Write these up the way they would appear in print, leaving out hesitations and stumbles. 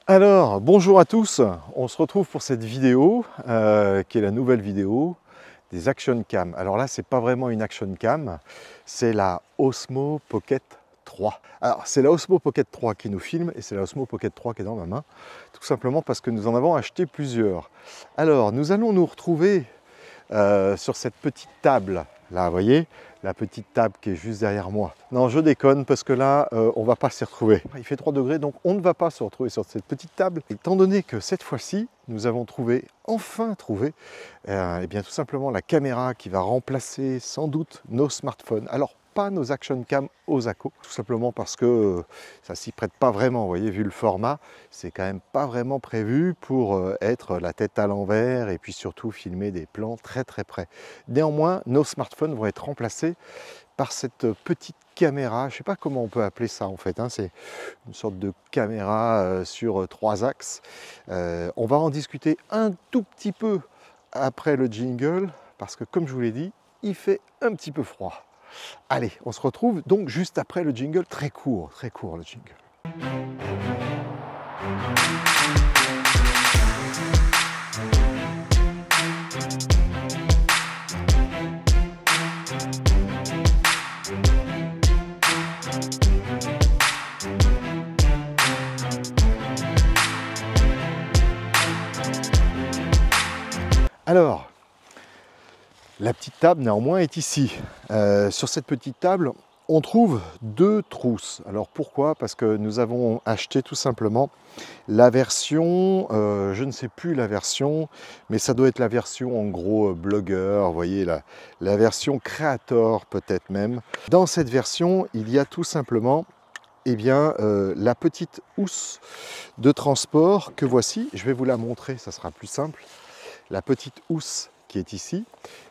Alors, bonjour à tous, on se retrouve pour cette vidéo qui est la nouvelle vidéo des Action Cam. Alors là, c'est pas vraiment une Action Cam, c'est la Osmo Pocket 3. Alors, c'est la Osmo Pocket 3 qui nous filme et c'est la Osmo Pocket 3 qui est dans ma main, tout simplement parce que nous en avons acheté plusieurs. Alors, nous allons nous retrouver sur cette petite table, là, vous voyez, la petite table qui est juste derrière moi. Non, je déconne parce que là, on ne va pas s'y retrouver. Il fait 3 degrés, donc on ne va pas se retrouver sur cette petite table. Étant donné que cette fois-ci, nous avons enfin trouvé, et bien tout simplement la caméra qui va remplacer sans doute nos smartphones. Alors, pas nos Action Cam Osako, tout simplement parce que ça s'y prête pas vraiment, vous voyez, vu le format, c'est quand même pas vraiment prévu pour être la tête à l'envers et puis surtout filmer des plans très près. Néanmoins, nos smartphones vont être remplacés par cette petite caméra, je ne sais pas comment on peut appeler ça en fait, hein, c'est une sorte de caméra sur 3 axes. On va en discuter un tout petit peu après le jingle, parce que comme je vous l'ai dit, il fait un petit peu froid. Allez, on se retrouve donc juste après le jingle, très court le jingle. Alors, la petite table néanmoins est ici. Sur cette petite table, on trouve 2 trousses. Alors pourquoi? Parce que nous avons acheté tout simplement la version, je ne sais plus la version, mais ça doit être la version en gros blogueur, vous voyez, la version créateur peut-être même. Dans cette version, il y a tout simplement la petite housse de transport que voici. Je vais vous la montrer, ça sera plus simple. La petite housse qui est ici.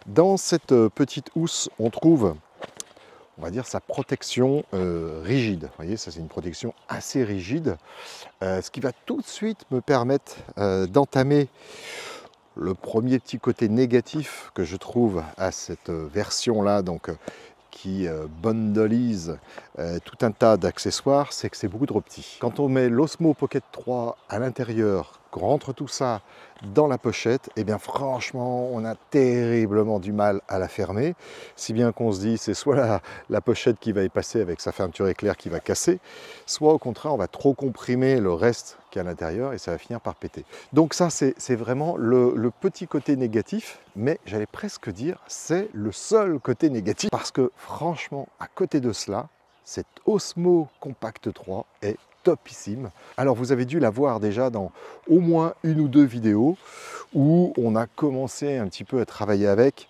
Dans cette petite housse, on trouve, on va dire, sa protection rigide. Vous voyez, ça c'est une protection assez rigide, ce qui va tout de suite me permettre d'entamer le premier petit côté négatif que je trouve à cette version-là, donc qui bundleise tout un tas d'accessoires, c'est que c'est beaucoup trop petit. Quand on met l'Osmo Pocket 3 à l'intérieur, qu'on rentre tout ça dans la pochette, et bien franchement, on a terriblement du mal à la fermer, si bien qu'on se dit c'est soit la pochette qui va y passer avec sa fermeture éclair qui va casser, soit au contraire, on va trop comprimer le reste qui est à l'intérieur et ça va finir par péter. Donc ça, c'est vraiment le petit côté négatif, mais j'allais presque dire, c'est le seul côté négatif, parce que franchement, à côté de cela, cette Osmo Compact 3 est topissime. Alors vous avez dû la voir déjà dans au moins 1 ou 2 vidéos où on a commencé un petit peu à travailler avec.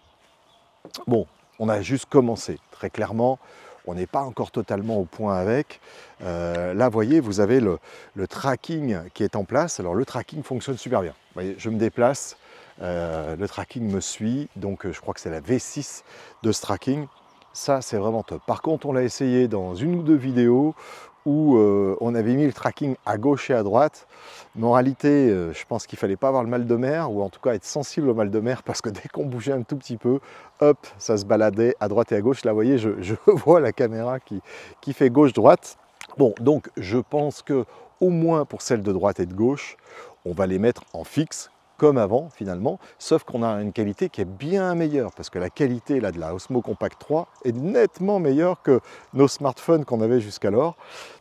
Bon, on a juste commencé, très clairement, on n'est pas encore totalement au point avec. Là, vous voyez, vous avez le tracking qui est en place. Alors le tracking fonctionne super bien. Vous voyez, je me déplace, le tracking me suit, donc je crois que c'est la V6 de ce tracking. Ça, c'est vraiment top. Par contre, on l'a essayé dans 1 ou 2 vidéos où on avait mis le tracking à gauche et à droite. Mais en réalité, je pense qu'il ne fallait pas avoir le mal de mer, ou en tout cas être sensible au mal de mer, parce que dès qu'on bougeait un tout petit peu, hop, ça se baladait à droite et à gauche. Là, vous voyez, je vois la caméra qui fait gauche-droite. Bon, donc je pense que au moins pour celle de droite et de gauche, on va les mettre en fixe, comme avant finalement, sauf qu'on a une qualité qui est bien meilleure, parce que la qualité là, de la Osmo Compact 3 est nettement meilleure que nos smartphones qu'on avait jusqu'alors.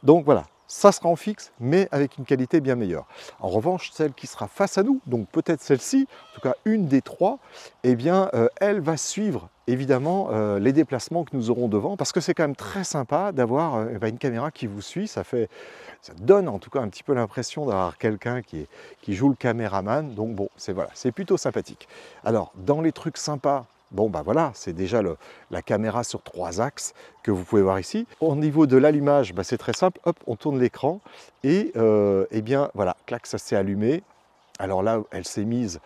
Donc voilà, ça sera en fixe, mais avec une qualité bien meilleure. En revanche, celle qui sera face à nous, donc peut-être celle-ci, en tout cas une des 3, eh bien, elle va suivre évidemment les déplacements que nous aurons devant, parce que c'est quand même très sympa d'avoir une caméra qui vous suit. Ça donne en tout cas un petit peu l'impression d'avoir quelqu'un qui joue le caméraman. Donc bon, c'est plutôt sympathique. Alors, dans les trucs sympas, bon bah voilà, c'est déjà la caméra sur 3 axes que vous pouvez voir ici. Au niveau de l'allumage, bah, c'est très simple, hop, on tourne l'écran et eh bien voilà, clac, ça s'est allumé. Alors là, elle s'est mise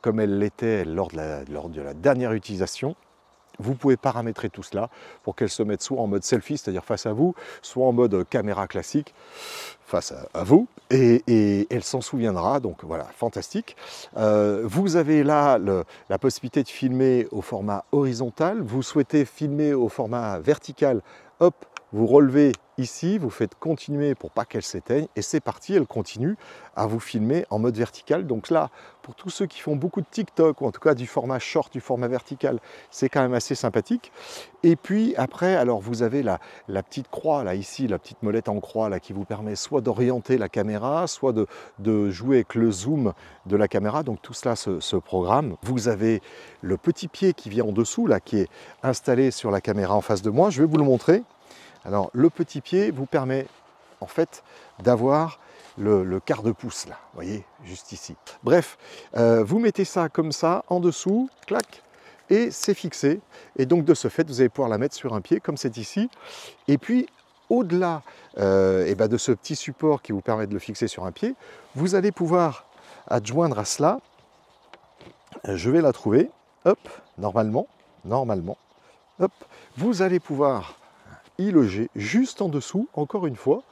comme elle l'était lors de la dernière utilisation. Vous pouvez paramétrer tout cela pour qu'elle se mette soit en mode selfie, c'est-à-dire face à vous, soit en mode caméra classique face à vous, et elle s'en souviendra, donc voilà, fantastique. Vous avez là la possibilité de filmer au format horizontal. Vous souhaitez filmer au format vertical, hop, vous relevez ici, vous faites continuer pour pas qu'elle s'éteigne et c'est parti, elle continue à vous filmer en mode vertical. Donc là, pour tous ceux qui font beaucoup de TikTok ou en tout cas du format short, du format vertical, c'est quand même assez sympathique. Et puis après, alors vous avez la petite croix là ici, la petite molette en croix là qui vous permet soit d'orienter la caméra, soit de jouer avec le zoom de la caméra. Donc tout cela se programme. Vous avez le petit pied qui vient en dessous là, qui est installé sur la caméra en face de moi. Je vais vous le montrer. Alors le petit pied vous permet en fait d'avoir le quart de pouce là, vous voyez, juste ici. Bref, vous mettez ça comme ça en dessous, clac, et c'est fixé. Et donc de ce fait, vous allez pouvoir la mettre sur un pied comme c'est ici. Et puis au-delà de ce petit support qui vous permet de le fixer sur un pied, vous allez pouvoir adjoindre à cela, je vais la trouver, hop, normalement, hop, vous allez pouvoir y loger juste en dessous, encore une fois,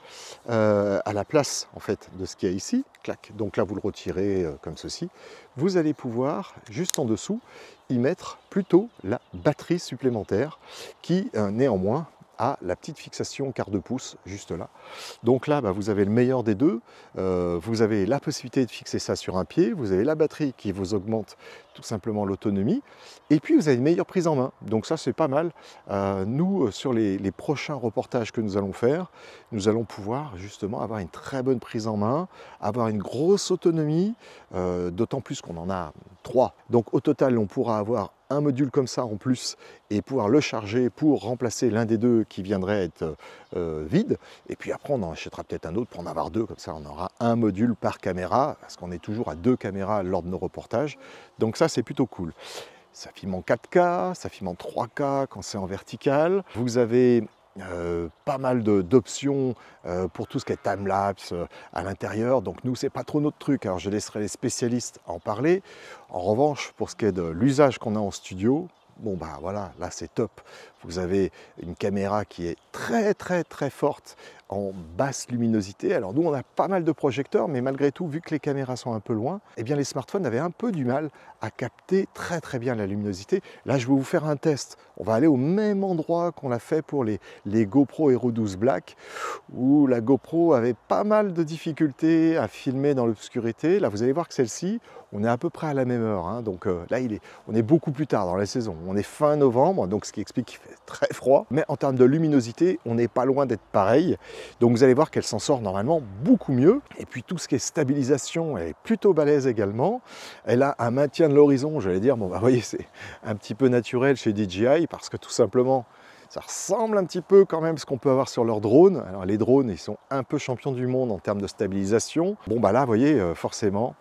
à la place en fait de ce qu'il y a ici, clac. Donc là vous le retirez comme ceci, vous allez pouvoir juste en dessous y mettre plutôt la batterie supplémentaire qui néanmoins a la petite fixation quart de pouce juste là. Donc là vous avez le meilleur des deux, vous avez la possibilité de fixer ça sur un pied, vous avez la batterie qui vous augmente tout simplement l'autonomie, et puis vous avez une meilleure prise en main. Donc ça c'est pas mal. Nous sur les prochains reportages que nous allons faire, nous allons pouvoir justement avoir une très bonne prise en main, avoir une grosse autonomie, d'autant plus qu'on en a 3. Donc au total on pourra avoir un module comme ça en plus et pouvoir le charger pour remplacer l'un des deux qui viendrait être vide. Et puis après on en achètera peut-être un autre pour en avoir 2, comme ça on aura un module par caméra, parce qu'on est toujours à 2 caméras lors de nos reportages. Donc ça c'est plutôt cool. Ça filme en 4K, ça filme en 3K quand c'est en vertical. Vous avez pas mal d'options pour tout ce qui est timelapse à l'intérieur. Donc nous, c'est pas trop notre truc. Alors je laisserai les spécialistes en parler. En revanche, pour ce qui est de l'usage qu'on a en studio, bon bah voilà, là c'est top. Vous avez une caméra qui est très forte en basse luminosité. Alors nous on a pas mal de projecteurs, mais malgré tout, vu que les caméras sont un peu loin, eh bien les smartphones avaient un peu du mal à capter très bien la luminosité. Là je vais vous faire un test. On va aller au même endroit qu'on l'a fait pour les GoPro Hero 12 Black, où la GoPro avait pas mal de difficultés à filmer dans l'obscurité. Là vous allez voir que celle-ci, on est à peu près à la même heure, hein. Donc là on est beaucoup plus tard dans la saison. On est fin novembre, donc ce qui explique qu'il fait très froid, mais en termes de luminosité, on n'est pas loin d'être pareil. Donc vous allez voir qu'elle s'en sort normalement beaucoup mieux. Et puis tout ce qui est stabilisation, elle est plutôt balèze également. Elle a un maintien de l'horizon, j'allais dire, bon bah vous voyez, c'est un petit peu naturel chez DJI, parce que tout simplement, ça ressemble un petit peu quand même à ce qu'on peut avoir sur leurs drones. Alors les drones, ils sont un peu champions du monde en termes de stabilisation. Bon bah là, vous voyez, forcément,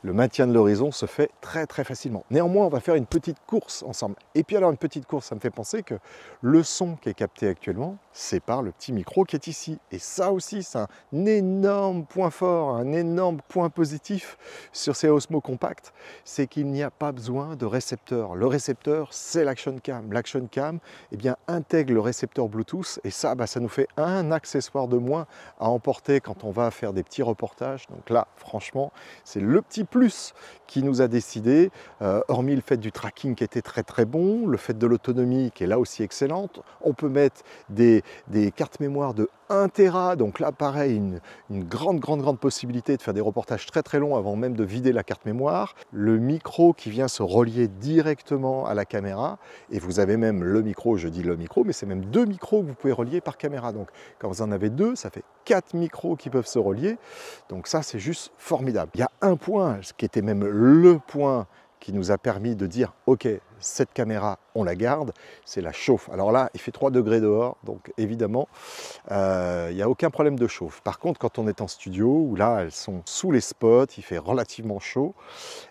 le maintien de l'horizon se fait très facilement. Néanmoins, on va faire une petite course ensemble. Et puis alors, une petite course, ça me fait penser que le son qui est capté actuellement, c'est par le petit micro qui est ici. Et ça aussi, c'est un énorme point fort, un énorme point positif sur ces Osmo Compact, c'est qu'il n'y a pas besoin de récepteur. Le récepteur, c'est l'Action Cam. L'Action Cam, eh bien, intègre le récepteur Bluetooth, et ça, ça nous fait un accessoire de moins à emporter quand on va faire des petits reportages. Donc là, franchement, c'est le petit plus qui nous a décidé, hormis le fait du tracking qui était très bon, le fait de l'autonomie qui est là aussi excellente. On peut mettre des cartes mémoire de 1 Tera, donc là pareil, une grande possibilité de faire des reportages très longs avant même de vider la carte mémoire. Le micro qui vient se relier directement à la caméra, et vous avez même le micro, je dis le micro, mais c'est même 2 micros que vous pouvez relier par caméra. Donc quand vous en avez 2, ça fait 4 micros qui peuvent se relier. Donc ça c'est juste formidable. Il y a un point, ce qui était même le point qui nous a permis de dire ok, cette caméra on la garde, c'est la chauffe. Alors là il fait 3 degrés dehors, donc évidemment il n'y a aucun problème de chauffe. Par contre quand on est en studio, où là elles sont sous les spots, il fait relativement chaud,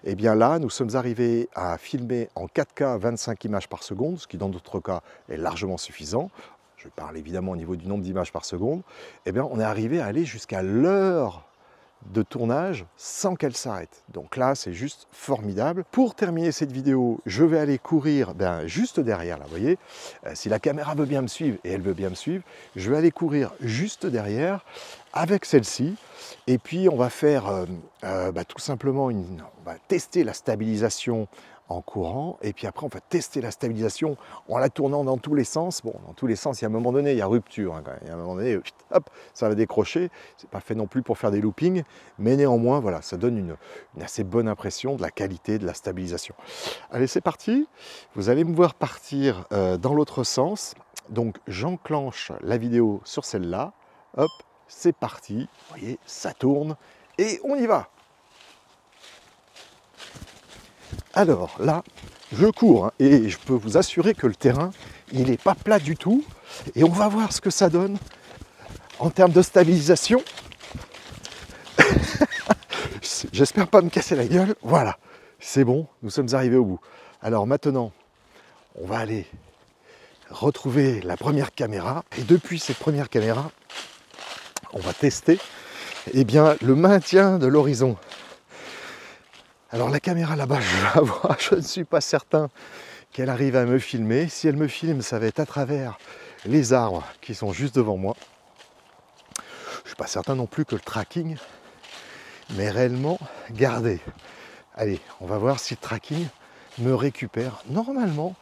et bien là nous sommes arrivés à filmer en 4K 25 images par seconde, ce qui dans d'autres cas est largement suffisant. Je parle évidemment au niveau du nombre d'images par seconde. Et bien on est arrivé à aller jusqu'à l'heure de tournage sans qu'elle s'arrête. Donc là, c'est juste formidable. Pour terminer cette vidéo, je vais aller courir juste derrière, là, vous voyez. Si la caméra veut bien me suivre, et elle veut bien me suivre, je vais aller courir juste derrière. avec celle-ci. Et puis on va faire tout simplement, on va tester la stabilisation en courant, et puis après on va tester la stabilisation en la tournant dans tous les sens. Bon, dans tous les sens, il y a un moment donné, il y a rupture, hein, quand même. Il y a un moment donné, hop, ça va décrocher. C'est pas fait non plus pour faire des loopings, mais néanmoins, voilà, ça donne une assez bonne impression de la qualité de la stabilisation. Allez, c'est parti. Vous allez me voir partir dans l'autre sens. Donc j'enclenche la vidéo sur celle-là. Hop, c'est parti. Vous voyez, ça tourne et on y va. Alors là, je cours hein, et je peux vous assurer que le terrain, il n'est pas plat du tout. Et on va voir ce que ça donne en termes de stabilisation. J'espère pas me casser la gueule. Voilà, c'est bon, nous sommes arrivés au bout. Alors maintenant, on va aller retrouver la première caméra. Et depuis cette première caméra, on va tester le maintien de l'horizon. Alors la caméra là-bas, je la vois, je ne suis pas certain qu'elle arrive à me filmer. Si elle me filme, ça va être à travers les arbres qui sont juste devant moi. Je ne suis pas certain non plus que le tracking m'est réellement gardé. Allez, on va voir si le tracking me récupère. Normalement,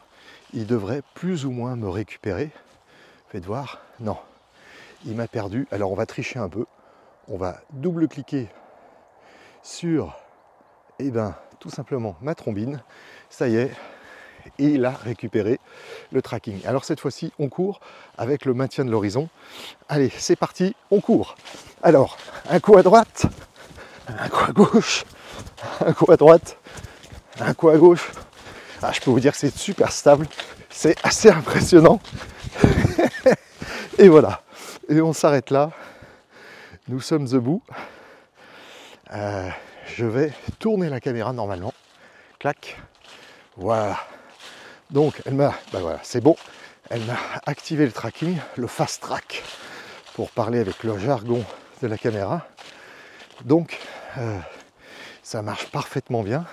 il devrait plus ou moins me récupérer. Faites voir. Non, il m'a perdu. Alors on va tricher un peu. On va double-cliquer sur tout simplement ma trombine. Ça y est, il a récupéré le tracking. Alors cette fois-ci, on court avec le maintien de l'horizon. Allez, c'est parti, on court. Alors, un coup à droite, un coup à gauche, un coup à droite, un coup à gauche. Ah, je peux vous dire que c'est super stable, c'est assez impressionnant. Et voilà, et on s'arrête là. Nous sommes debout. Je vais tourner la caméra normalement. Clac. Voilà. Donc elle m'a, voilà, c'est bon. Elle m'a activé le tracking, le fast track, pour parler avec le jargon de la caméra. Donc ça marche parfaitement bien.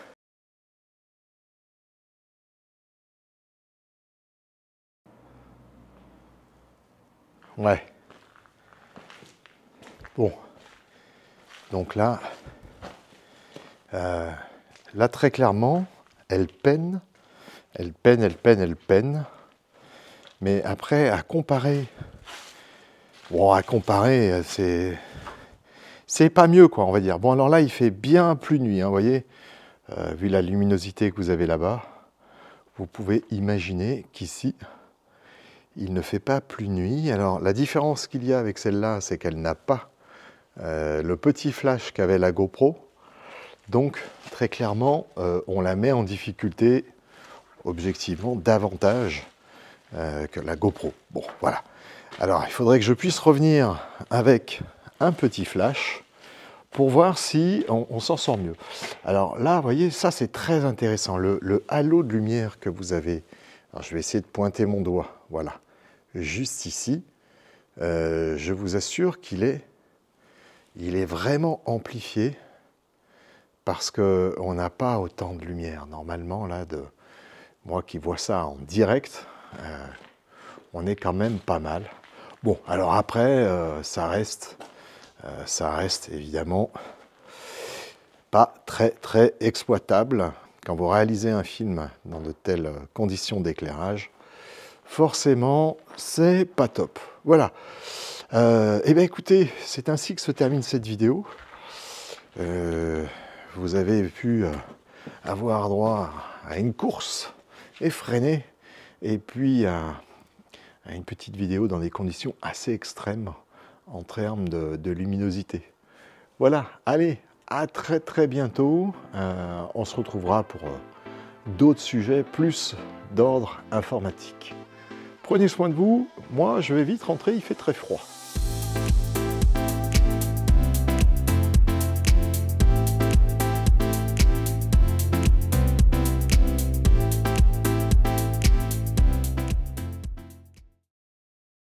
Ouais. Bon. Donc là, très clairement, elle peine. Elle peine. Mais après, à comparer, c'est pas mieux, quoi, on va dire. Bon, alors là, il fait bien plus nuit, hein, vous voyez, vu la luminosité que vous avez là-bas, vous pouvez imaginer qu'ici, il ne fait pas plus nuit. Alors, la différence qu'il y a avec celle-là, c'est qu'elle n'a pas le petit flash qu'avait la GoPro. Donc, très clairement, on la met en difficulté, objectivement, davantage que la GoPro. Bon, voilà. Alors, il faudrait que je puisse revenir avec un petit flash pour voir si on s'en sort mieux. Alors là, vous voyez, ça c'est très intéressant. Le halo de lumière que vous avez. Alors, je vais essayer de pointer mon doigt. Voilà. Juste ici. Je vous assure qu'il est vraiment amplifié parce qu'on n'a pas autant de lumière. Normalement, là, moi qui vois ça en direct, on est quand même pas mal. Bon, alors après, ça reste évidemment pas très exploitable. Quand vous réalisez un film dans de telles conditions d'éclairage, forcément, c'est pas top. Voilà. Eh bien écoutez, c'est ainsi que se termine cette vidéo. Vous avez pu avoir droit à une course effrénée et puis à une petite vidéo dans des conditions assez extrêmes en termes de luminosité. Voilà, allez, à très bientôt. On se retrouvera pour d'autres sujets plus d'ordre informatique. Prenez soin de vous. Moi, je vais vite rentrer, il fait très froid.